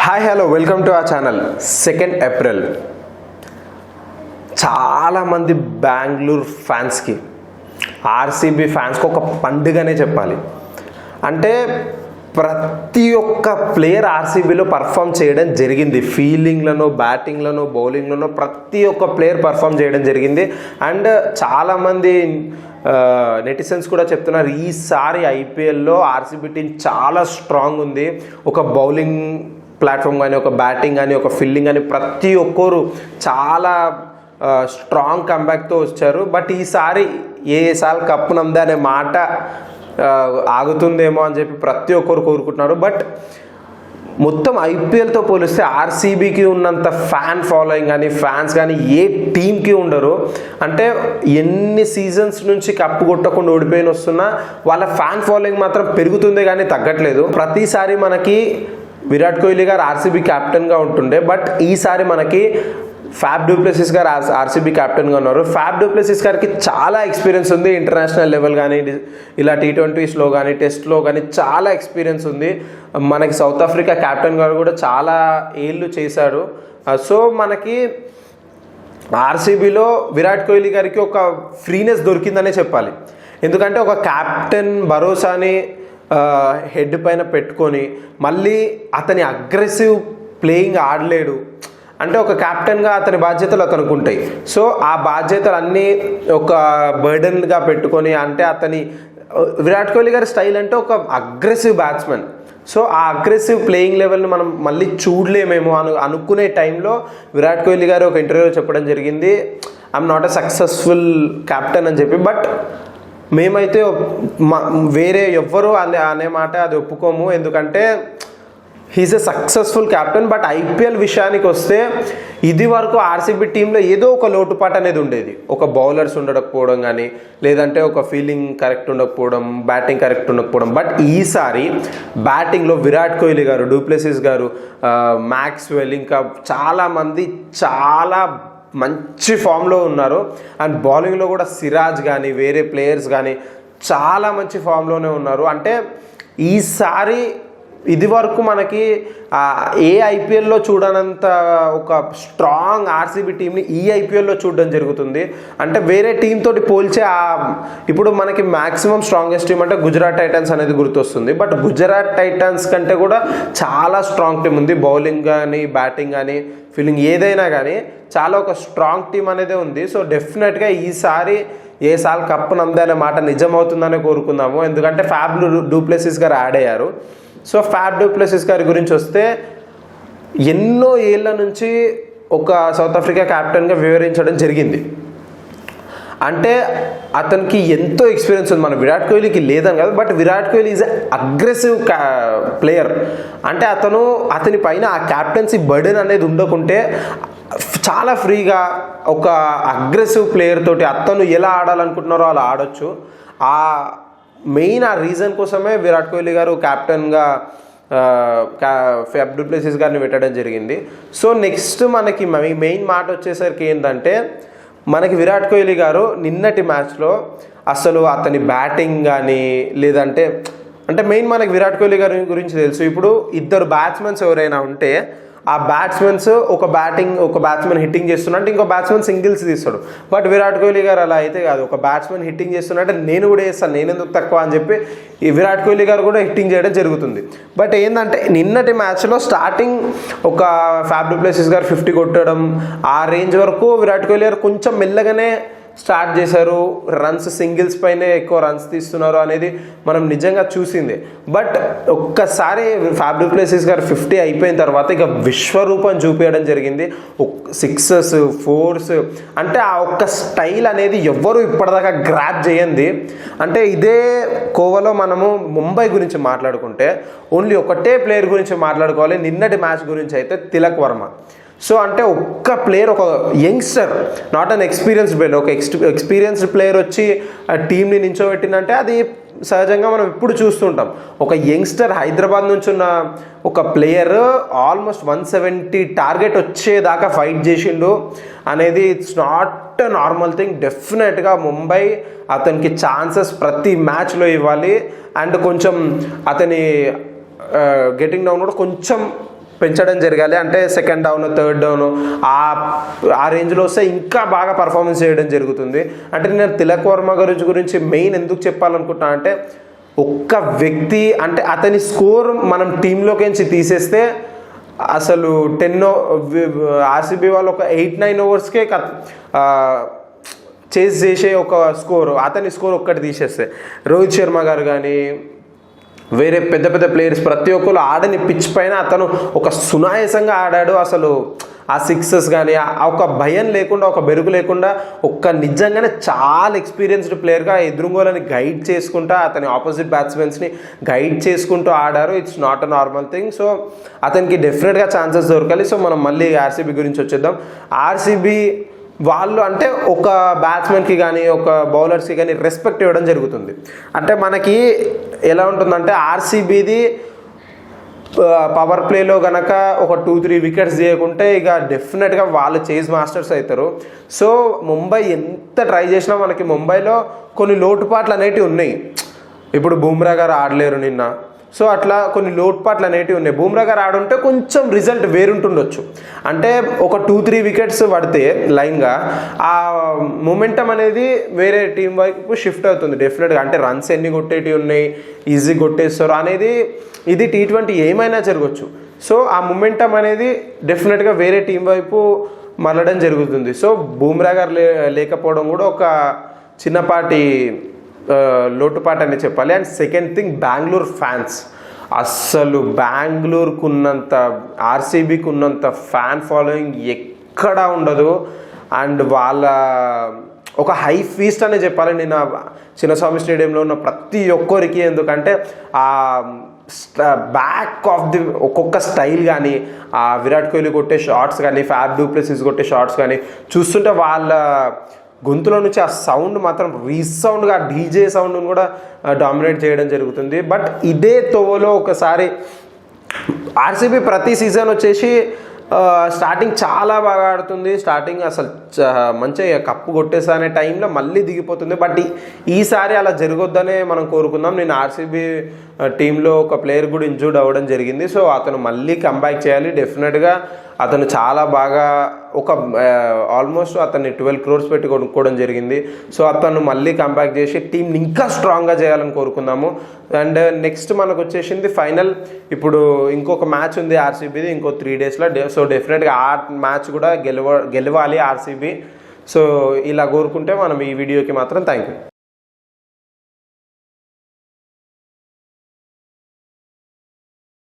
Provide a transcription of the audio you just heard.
Hi hello welcome to our channel. 2nd April చాలామంది బెంగళూరు ఫ్యాన్స్కి, RCB ఫ్యాన్స్కి ఒక పండుగనే చెప్పాలి. అంటే ప్రతి ఒక్క ప్లేయర్ ఆర్సీబీలో పర్ఫామ్ చేయడం జరిగింది. ఫీల్డింగ్లను, బ్యాటింగ్లను, బౌలింగ్లను ప్రతి ఒక్క ప్లేయర్ పర్ఫామ్ చేయడం జరిగింది. అండ్ చాలామంది నెటిజన్స్ కూడా చెప్తున్నారు ఈసారి ఐపీఎల్లో ఆర్సీబీ టీం చాలా స్ట్రాంగ్ ఉంది. ఒక బౌలింగ్ ప్లాట్ఫామ్ కానీ, ఒక బ్యాటింగ్ కానీ, ఒక ఫీల్డింగ్ కానీ ప్రతి ఒక్కరు చాలా స్ట్రాంగ్ కంబ్యాక్తో వచ్చారు. బట్ ఈసారి ఏసారి కప్పు నమ్మదే అనే మాట ఆగుతుందేమో అని చెప్పి ప్రతి ఒక్కరు కోరుకుంటున్నారు. బట్ మొత్తం ఐపీఎల్తో పోలిస్తే ఆర్సీబీకి ఉన్నంత ఫ్యాన్ ఫాలోయింగ్ కానీ, ఫ్యాన్స్ కానీ ఏ టీంకి ఉండరు. అంటే ఎన్ని సీజన్స్ నుంచి కప్పు కొట్టకుండా ఓడిపోయిన వస్తున్నా వాళ్ళ ఫ్యాన్ ఫాలోయింగ్ మాత్రం పెరుగుతుందే కానీ తగ్గట్లేదు. ప్రతిసారి మనకి విరాట్ కోహ్లీ గారు ఆర్సీబీ కెప్టెన్గా ఉంటుండే, బట్ ఈసారి మనకి ఫ్యాబ్ డూప్లెసిస్ గారు ఆర్సీబీ కెప్టెన్గా ఉన్నారు. ఫ్యాబ్ డూప్లెసిస్ గారికి చాలా ఎక్స్పీరియన్స్ ఉంది. ఇంటర్నేషనల్ లెవెల్ కానీ, ఇలా T20స్లో కానీ, టెస్ట్లో కానీ చాలా ఎక్స్పీరియన్స్ ఉంది. మనకి సౌత్ ఆఫ్రికా కెప్టెన్ గారు కూడా చాలా ఏళ్ళు చేశాడు. సో మనకి ఆర్సీబీలో విరాట్ కోహ్లీ గారికి ఒక ఫ్రీనెస్ దొరికిందనే చెప్పాలి. ఎందుకంటే ఒక కెప్టెన్ భరోసాని హెడ్ పైన పెట్టుకొని మళ్ళీ అతని అగ్రెసివ్ ప్లేయింగ్ ఆడలేడు. అంటే ఒక కెప్టెన్గా అతని బాధ్యతలు అతనికి ఉంటాయి. సో ఆ బాధ్యతలన్నీ ఒక బర్డెన్గా పెట్టుకొని, అంటే విరాట్ కోహ్లీ గారి స్టైల్ అంటే ఒక అగ్రెసివ్ బ్యాట్స్మెన్. సో ఆ అగ్రెసివ్ ప్లేయింగ్ లెవెల్ని మనం మళ్ళీ చూడలేమేమో అనుకునే టైంలో విరాట్ కోహ్లీ గారు ఒక ఇంటర్వ్యూలో చెప్పడం జరిగింది, I'm not a successful captain అని చెప్పి. బట్ మేమైతే వేరే ఎవ్వరూ అనే మాట అది ఒప్పుకోము. ఎందుకంటే he's a successful captain. But IPL విషయానికి వస్తే ఇది వరకు ఆర్సీబీ టీంలో ఏదో ఒక లోటుపాటు అనేది ఉండేది. ఒక బౌలర్స్ ఉండకపోవడం కానీ, లేదంటే ఒక ఫీల్డింగ్ కరెక్ట్ ఉండకపోవడం, బ్యాటింగ్ కరెక్ట్ ఉండకపోవడం. బట్ ఈసారి బ్యాటింగ్లో విరాట్ కోహ్లీ గారు, డూప్లెసిస్ గారు, మ్యాక్స్వెల్, ఇంకా చాలామంది చాలా మంచి ఫామ్లో ఉన్నారు. అండ్ బౌలింగ్లో కూడా సిరాజ్ కానీ, వేరే ప్లేయర్స్ కానీ చాలా మంచి ఫామ్లోనే ఉన్నారు. అంటే ఈసారి ఇది వరకు మనకి ఏ ఐపీఎల్లో చూడనంత ఒక స్ట్రాంగ్ ఆర్సీబీ టీంని ఈ ఐపీఎల్లో చూడడం జరుగుతుంది. అంటే వేరే టీం తోటి పోల్చే ఇప్పుడు మనకి మ్యాక్సిమం స్ట్రాంగెస్ట్ టీం అంటే గుజరాత్ టైటన్స్ అనేది గుర్తొస్తుంది. బట్ గుజరాత్ టైటన్స్ కంటే కూడా చాలా స్ట్రాంగ్ టీం ఉంది. బౌలింగ్ కానీ, బ్యాటింగ్ కానీ, ఫీల్డింగ్ ఏదైనా కానీ చాలా ఒక స్ట్రాంగ్ టీం అనేది ఉంది. సో డెఫినెట్గా ఈసారి ఏసారి కప్పు నమ్మదే అనే మాట నిజమవుతుందని కోరుకుందాము. ఎందుకంటే ఫ్యాబ్ డూప్లెసిస్ గారు యాడ్ అయ్యారు. సో ఫ్యాబ్ డూప్లెసిస్ గారి గురించి వస్తే ఎన్నో ఏళ్ళ నుంచి ఒక సౌత్ ఆఫ్రికా కెప్టెన్గా వివరించడం జరిగింది. అంటే అతనికి ఎంతో ఎక్స్పీరియన్స్ ఉంది. మన విరాట్ కోహ్లీకి లేదని కాదు, but Virat Kohli is aggressive player. అంటే అతని పైన ఆ క్యాప్టెన్సీ బర్డెన్ అనేది ఉండకుంటే చాలా ఫ్రీగా ఒక అగ్రెసివ్ ప్లేయర్ తోటి అతను ఎలా ఆడాలనుకుంటున్నారో అలా ఆడొచ్చు. ఆ రీజన్ కోసమే విరాట్ కోహ్లీ గారు కెప్టెన్గా ఫ్యాబ్ డూప్లెసిస్ గారిని పెట్టడం జరిగింది. సో నెక్స్ట్ మనకి మెయిన్ మాట వచ్చేసరికి ఏంటంటే, మనకి విరాట్ కోహ్లీ గారు నిన్నటి మ్యాచ్లో అసలు అతని బ్యాటింగ్ కానీ, లేదంటే మెయిన్ మనకి విరాట్ కోహ్లీ గారి గురించి తెలుసు. ఇప్పుడు ఇద్దరు బ్యాట్స్మెన్స్ ఎవరైనా ఉంటే ఆ బ్యాట్స్మెన్స్ ఒక బ్యాట్స్మెన్ హిట్టింగ్ చేస్తున్నట్టు ఇంకో బ్యాట్స్మెన్ సింగిల్స్ తీస్తాడు. బట్ విరాట్ కోహ్లీ గారు అలా అయితే కాదు. ఒక బ్యాట్స్మెన్ హిట్టింగ్ చేస్తున్నట్టే నేను కూడా చేస్తాను, నేను ఎందుకు తక్కువ అని చెప్పి ఈ విరాట్ కోహ్లీ గారు కూడా హిట్టింగ్ చేయడం జరుగుతుంది. బట్ ఏంటంటే నిన్నటి మ్యాచ్లో స్టార్టింగ్ ఒక ఫ్యాబ్ డూప్లెసిస్ గారు 50 కొట్టడం, ఆ రేంజ్ వరకు విరాట్ కోహ్లీ గారు కొంచెం మెల్లగానే స్టార్ట్ చేశారు. రన్స్ సింగిల్స్ పైనే ఎక్కువ రన్స్ తీస్తున్నారు అనేది మనం నిజంగా చూసింది. బట్ ఒక్కసారి ఫ్యాబ్ డూప్లెసిస్ గారు 50 అయిపోయిన తర్వాత ఇక విశ్వరూపం చూపించడం జరిగింది. సిక్సెస్, ఫోర్స్, అంటే ఆ ఒక్క స్టైల్ అనేది ఎవ్వరూ ఇప్పటిదాకా గ్రాప్ చేయండి. అంటే ఇదే కోవలో మనము ముంబై గురించి మాట్లాడుకుంటే ఓన్లీ ఒకటే ప్లేయర్ గురించి మాట్లాడుకోవాలి. నిన్నటి మ్యాచ్ గురించి అయితే తిలక్ వర్మ. సో అంటే ఒక్క ప్లేయర్, ఒక youngster, not an experienced player, ఒక ఎక్స్పీరియన్స్డ్ ప్లేయర్ వచ్చి ఆ టీంని నించోబెట్టిందంటే అది సహజంగా మనం ఇప్పుడు చూస్తుంటాం. ఒక యంగ్స్టర్ హైదరాబాద్ నుంచి ఉన్న ఒక ప్లేయర్ ఆల్మోస్ట్ 170 టార్గెట్ వచ్చేదాకా ఫైట్ చేసిండు అనేది it's not a normal thing. డెఫినెట్గా ముంబై అతనికి ఛాన్సెస్ ప్రతి మ్యాచ్లో ఇవ్వాలి. అండ్ కొంచెం అతని గెటింగ్ డౌన్ కూడా కొంచెం పెంచడం జరగాలి. అంటే సెకండ్ డౌన్, థర్డ్ డౌన్ ఆ రేంజ్లో వస్తే ఇంకా బాగా పర్ఫార్మెన్స్ చేయడం జరుగుతుంది. అంటే నేను తిలక్ వర్మ గురించి మెయిన్ ఎందుకు చెప్పాలనుకుంటున్నా అంటే, ఒక్క వ్యక్తి అంటే అతని స్కోర్ మనం టీంలోకి తీసేస్తే అసలు 10 ఆర్సీబీ వాళ్ళు ఒక 8-9 ఓవర్స్కే చేజ్ చేసే ఒక స్కోర్, అతని స్కోర్ ఒక్కటి తీసేస్తే రోహిత్ శర్మ గారు కానీ వేరే పెద్ద పెద్ద ప్లేయర్స్ ప్రతి ఒక్కరు ఆడని పిచ్ పైన అతను ఒక సునాయాసంగా ఆడాడు. అసలు ఆ సిక్సెస్ కానీ ఒక భయం లేకుండా, ఒక బెరుకు లేకుండా, నిజంగానే చాలా ఎక్స్పీరియన్స్డ్ ప్లేయర్గా ఎదురుగోలని గైడ్ చేసుకుంటా అతని ఆపోజిట్ బ్యాట్స్మెన్స్ని గైడ్ చేసుకుంటూ ఆడారు. It's not a normal thing. So అతనికి డెఫినెట్గా ఛాన్సెస్ దొరకాలి. సో మనం మళ్ళీ ఆర్సీబీ గురించి వచ్చేద్దాం. ఆర్సీబీ వాళ్ళు అంటే ఒక బ్యాట్స్మెన్కి కానీ ఒక బౌలర్స్కి కానీ రెస్పెక్ట్ ఇవ్వడం జరుగుతుంది. అంటే మనకి ఎలా ఉంటుందంటే, ఆర్సీబీది పవర్ ప్లేలో కనుక ఒక 2-3 వికెట్స్ చేయకుంటే ఇక డెఫినెట్గా వాళ్ళు చేజ్ మాస్టర్స్ అవుతారు. సో ముంబై ఎంత ట్రై చేసినా మనకి ముంబైలో కొన్ని లోటుపాట్లు అనేటివి ఉన్నాయి. ఇప్పుడు బుమ్రా గారు ఆడలేరు నిన్న. సో అట్లా కొన్ని లోటుపాట్లు అనేటివి ఉన్నాయి. బుమ్రా గారు ఆడుంటే కొంచెం రిజల్ట్ వేరుంటుండొచ్చు. అంటే ఒక 2-3 వికెట్స్ పడితే లైన్గా ఆ మొమెంటం అనేది వేరే టీం వైపు షిఫ్ట్ అవుతుంది డెఫినెట్గా. అంటే రన్స్ ఎన్ని కొట్టేటివి ఉన్నాయి, ఈజీ కొట్టేస్తారు అనేది, ఇది T20 ఏమైనా జరగచ్చు. సో ఆ మొమెంటం అనేది డెఫినెట్గా వేరే టీం వైపు మళ్ళడం జరుగుతుంది. సో బుమ్రా గారు లేకపోవడం కూడా ఒక చిన్నపాటి లోటుపాటు అని చెప్పాలి. And second thing, Bengaluru fans. అస్సలు బెంగళూరుకు ఉన్నంత, ఆర్సీబీకి ఉన్నంత ఫ్యాన్ ఫాలోయింగ్ ఎక్కడా ఉండదు. అండ్ వాళ్ళ ఒక హై ఫీస్ట్ అనే చెప్పాలి. నేను చిన్నస్వామి స్టేడియంలో ఉన్న ప్రతి ఒక్కరికి, ఎందుకంటే ఆ బ్యాక్ ఆఫ్ ది ఒక్కొక్క స్టైల్ కానీ, ఆ విరాట్ కోహ్లీ కొట్టే షాట్స్ కానీ, ఫ్యాబ్ డూ ప్లెసిస్ కొట్టే షాట్స్ కానీ చూస్తుంటే వాళ్ళ గొంతులో నుంచి ఆ సౌండ్ మాత్రం రీసౌండ్గా డీజే సౌండ్ని కూడా డామినేట్ చేయడం జరుగుతుంది. బట్ ఇదే తోవలో ఒకసారి ఆర్సీబీ ప్రతి సీజన్ వచ్చేసి స్టార్టింగ్ చాలా బాగా ఆడుతుంది. స్టార్టింగ్ అసలు మంచిగా కప్పు కొట్టేసా అనే టైంలో మళ్ళీ దిగిపోతుంది. బట్ ఈసారి అలా జరగొద్దనే మనం కోరుకుందాం. నేను ఆర్సీబీ టీంలో ఒక ప్లేయర్ కూడా ఇంజూర్డ్ అవ్వడం జరిగింది. సో అతను మళ్ళీ కంబ్యాక్ చేయాలి. డెఫినెట్గా అతను చాలా బాగా ఆల్మోస్ట్ అతన్ని 12 crores పెట్టి కొనుక్కోవడం జరిగింది. సో అతను మళ్ళీ కంబ్యాక్ చేసి టీంని ఇంకా స్ట్రాంగ్గా చేయాలని కోరుకుందాము. అండ్ నెక్స్ట్ మనకు వచ్చేసింది ఫైనల్. ఇప్పుడు ఇంకొక మ్యాచ్ ఉంది ఆర్సీబీది ఇంకో 3 daysలో. సో డెఫినెట్గా ఆ మ్యాచ్ కూడా గెలవాలి ఆర్సీబీ. సో ఇలా కోరుకుంటే మనం ఈ వీడియోకి మాత్రం థ్యాంక్ యూ.